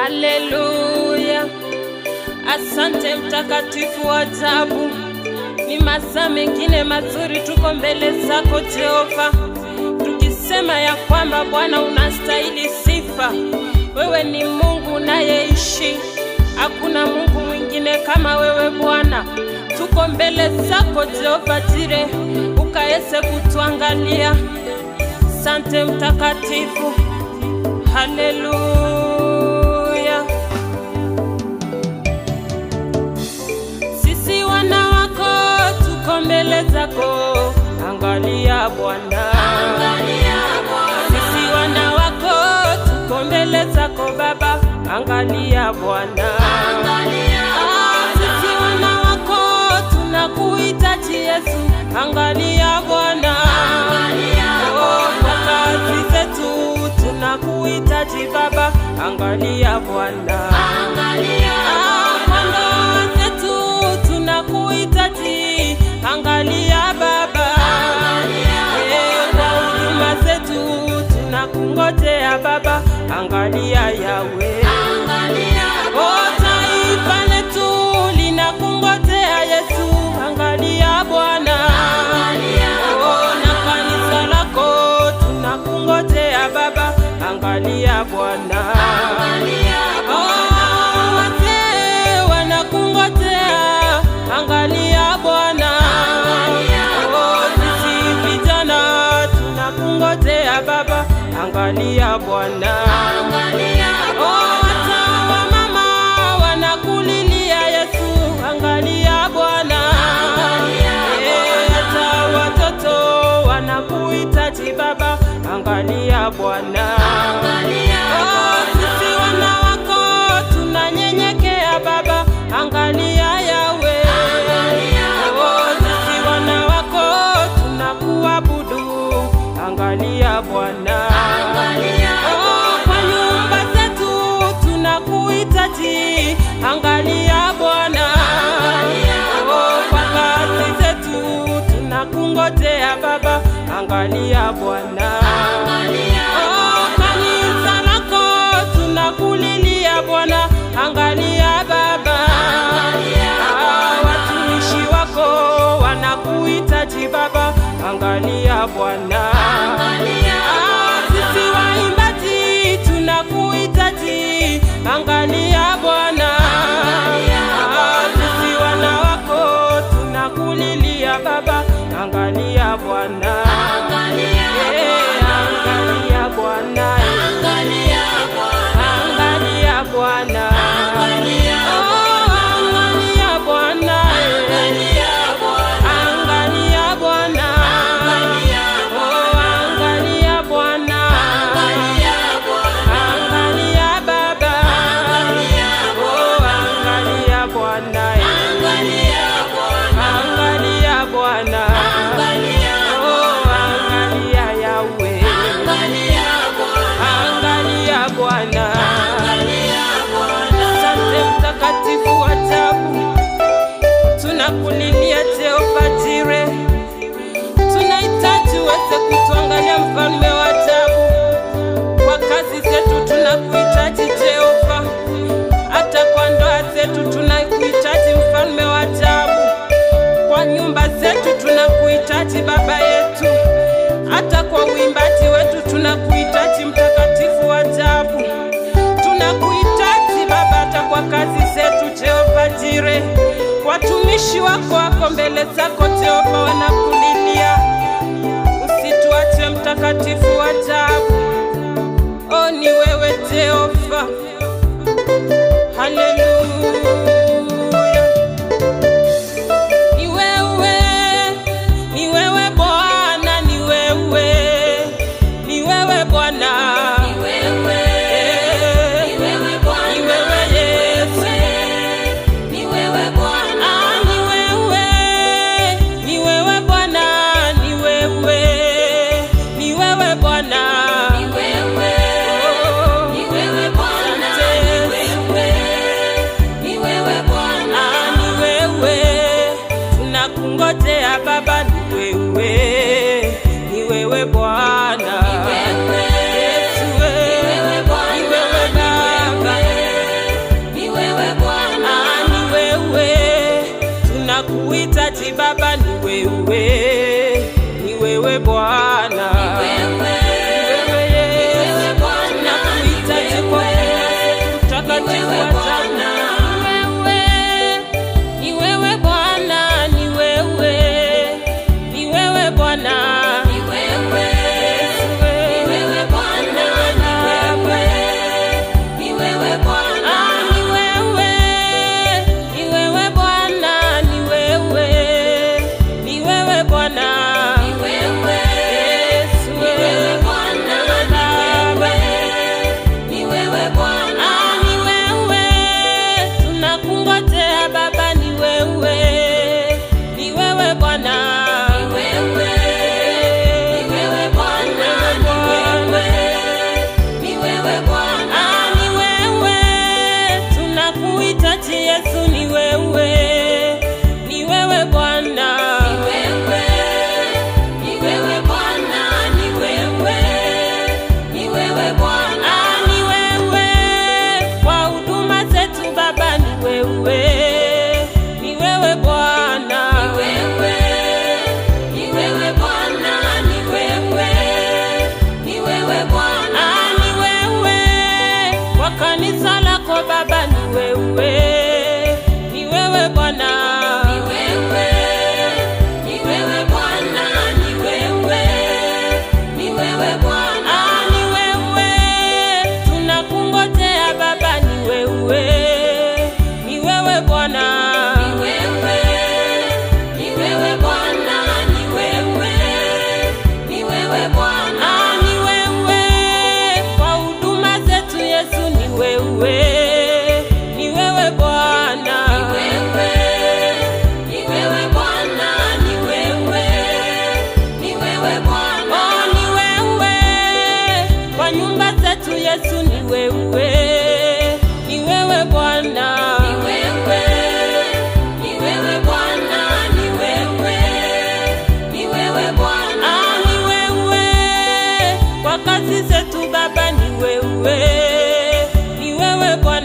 Haleluya, asante mtakatifu wa ajabu. Ni masaa mengine mazuri tuko mbele zako Jehova, tukisema ya kwamba Bwana unastahili sifa. Wewe ni Mungu unayeishi, hakuna Mungu mwingine kama wewe Bwana. Tuko mbele zako Jehova Jire, ukaese kutuangalia. Asante mtakatifu, haleluya. Sisi wana wako tuko mbele zako, angalia Bwana. Sisi wana wako tuko mbele zako Baba, angalia Bwana. Sisi wana wako tunakuhitaji Yesu, angalia Bwana. Kwa kazi zetu tunakuhitaji Baba, angalia Bwana. Kwa ndoa zetu tunakuhitaji, angalia Baba. Kwa huduma zetu tunakungojea Baba, angalia Yahweh. Taifa letu linakungojea Yesu, angalia Bwana. Na kanisa lako tunakungojea Baba, angalia Bwana. Wazee wanakungojea, angalia Bwana. Sisi vijana tunakungojea Baba, angalia Bwana. Hata wamama wanakulilia Yesu, angalia Bwana. Hata watoto wanakuhitaji Baba, angalia Bwana. Sisi wana wako tunanyenyekea Baba, angalia Yahweh. Sisi wana wako tunakuabudu, angalia Bwana. Kwa nyumba zetu tunakuhitaji, angalia Bwana. Kwa kazi zetu tunakungojea Baba, angalia Bwana. Kanisa lako tunakulilia Bwana, angalia Baba. Watumishi wako wanakuhitaji Baba, angalia Bwana. Sisi waimbaji tunakuhitaji, angalia Bwana. Sisi wana wako tunakulilia Baba, angalia Bwana. Angalia Bwana, angalia Bwana, angalia Bwana, angalia Bwana, angalia Bwana, angalia Baba, angalia Bwana, angalia Bwana, angalia Yahweh, angalia Bwana. Asante mtakatifu wa ajabu, tunakulilia Jehova Jire, tunahitaji uweze kutuangalia mfalme wa ajabu. Kwa kazi zetu tunakuhitaji Jehova, hata kwa ndoa zetu tunakuhitaji mfalme wa ajabu. Kwa nyumba zetu tunakuhitaji Baba yetu, hata kwa uimbaji wetu tunakuhitaji mtakatifu wa ajabu. Tunakuhitaji Baba hata kwa kazi zetu Jehova Jire. Watumishi wako wako mbele zako Jehova, wanakulilia, usituache mtakatifu wa ajabu. Ni wewe Jehova, haleluya. Ni wewe Bwana, ni wewe Bwana, ni wewe Yesu, ni wewe Bwana, ni wewe Bwana, ni wewe Bwana, ni wewe Bwana, wewe, ni wewe Bwana, ni wewe Bwana, ni wewe Bwana, oh ni wewe kwa nyumba zetu Yesu, ni wewe, ni wewe Bwana, ni wewe Bwana, ni wewe Bwana, ah ni wewe kwa kazi zetu Baba, ni wewe Bwana.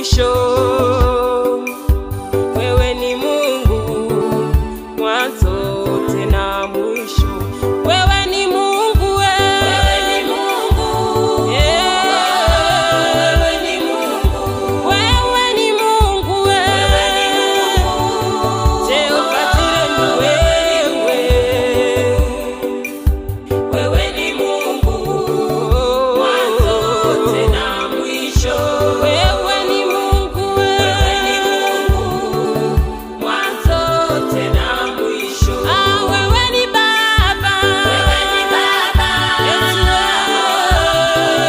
mwisho. Wewe ni Mungu mwanzo tena mwisho. Wewe ni Mungu, wewe ni Mungu, wewe ni Mungu, wewe ni Mungu, wewe ni Mungu, Jehova Jire ni wewe. Wewe ni Mungu mwanzo tena mwisho. Wewe ni Mungu, Wewe ni Mungu mwanzo tena mwisho. wewe ni Baba, Wewe ni Baba, Yesu,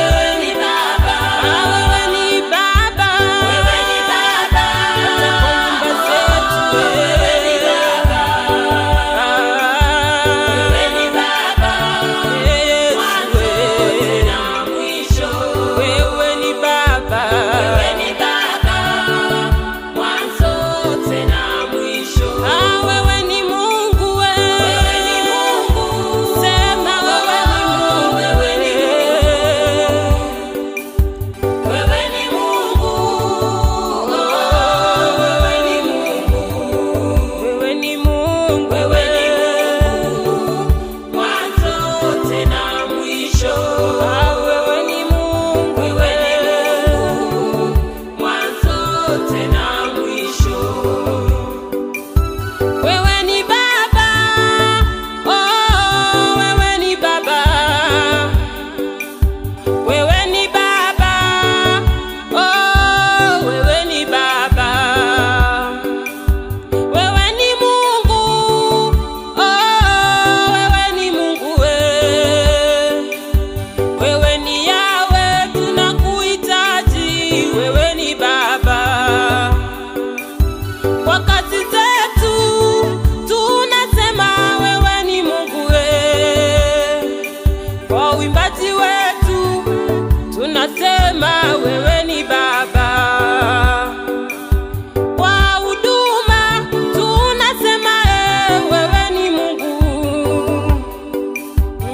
wewe ni Baba, wewe ni Baba, wewe ni Baba, hata kwa nyumba zetu wewe ni Baba, wewe ni Baba mwanzo tena mwisho. wewe ni Baba, Wewe ni Baba mwanzo tena mwisho. wewe ni Mungu, Wewe ni Mungu, sema wewe ni Mungu, wewe ni Wewe ni Mungu, wewe ni Mungu, wewe ni Mungu, wewe ni Mungu mwanzo tena mwisho. wewe ni Mungu, Wewe ni Mungu mwanzo tena mwisho. wewe ni Baba, wewe ni Baba, wewe ni Baba, wewe ni Baba, wewe ni Mungu, wewe ni Mungu, wewe ni Yawe, tunakuhitaji, wewe ni Baba. Kwa kazi zetu tunasema wewe ni Mungu, kwa uimbaji wetu tunasema wewe ni Baba, kwa huduma tunasema wewe ni Mungu.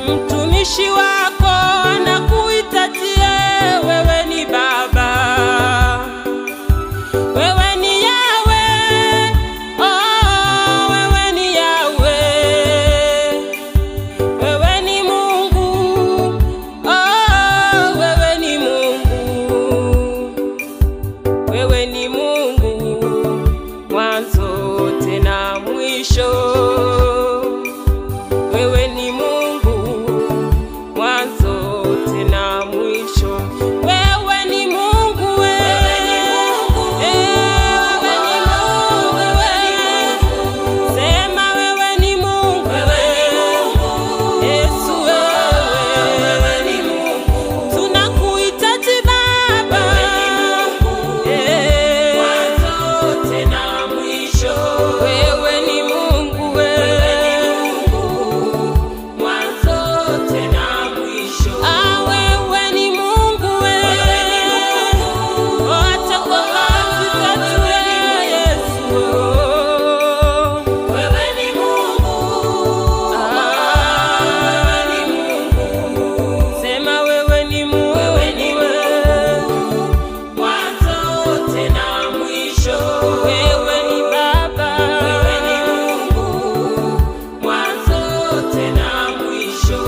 Mtumishi wako anakuhitaji, wewe ni Baba. Wewe ni Yawe, wewe ni Yawe, wewe ni Mungu, wewe ni Mungu, wewe ni Mungu mwanzo tena mwisho. Wewe ni Mungu mwanzo tena mwisho. Wewe ni Mungu, wewe ni Mungu, wewe ni Mungu, sema wewe ni Mungu, Wewe ni Mungu, Yesu, wewe ni Mungu tunakuhitaji Baba, mwanzo tena mwisho. wewe ni Mungu, Wewe ni Mungu mwanzo tena mwisho. wewe ni Mungu, hata kwa kazi zetu, Yesu. Wewe ni Mungu, wewe ni Mungu, Sema wewe ni Mungu, wewe ni Mungu mwanzo tena mwisho. wewe ni Baba, Wewe ni Mungu mwanzo tena mwisho.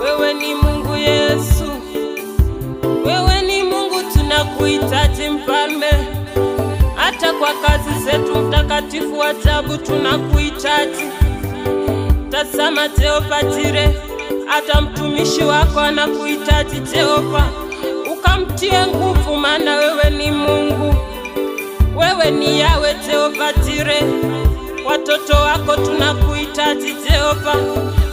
wewe ni Mungu Yesu, wewe ni Mungu, tunakuhitaji Mfalme, hata kwa kazi zetu, Mtakatifu wa ajabu, tunakuhitaji. Tazama Jehova Jire, hata mtumishi wako anakuhitaji Jehova, ukamtie nguvu, maana wewe ni Mungu, wewe ni Yawe Jehova Jire. Watoto wako tunakuhitaji Jehova,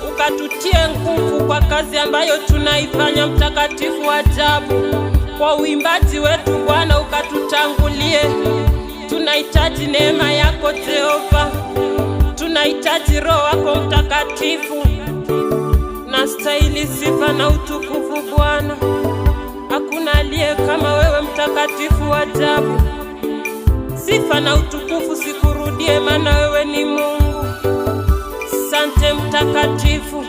ukatutie nguvu kwa kazi ambayo tunaifanya, Mtakatifu wa ajabu. Kwa uimbaji wetu Bwana, ukatutangulie. Tunahitaji neema yako Jehova, tunahitaji Roho wako Mtakatifu. Nastahili sifa na utukufu Bwana, hakuna aliye kama wewe, Mtakatifu wa ajabu. Sifa na utukufu sikurudie, maana wewe ni Mungu. Sante Mtakatifu.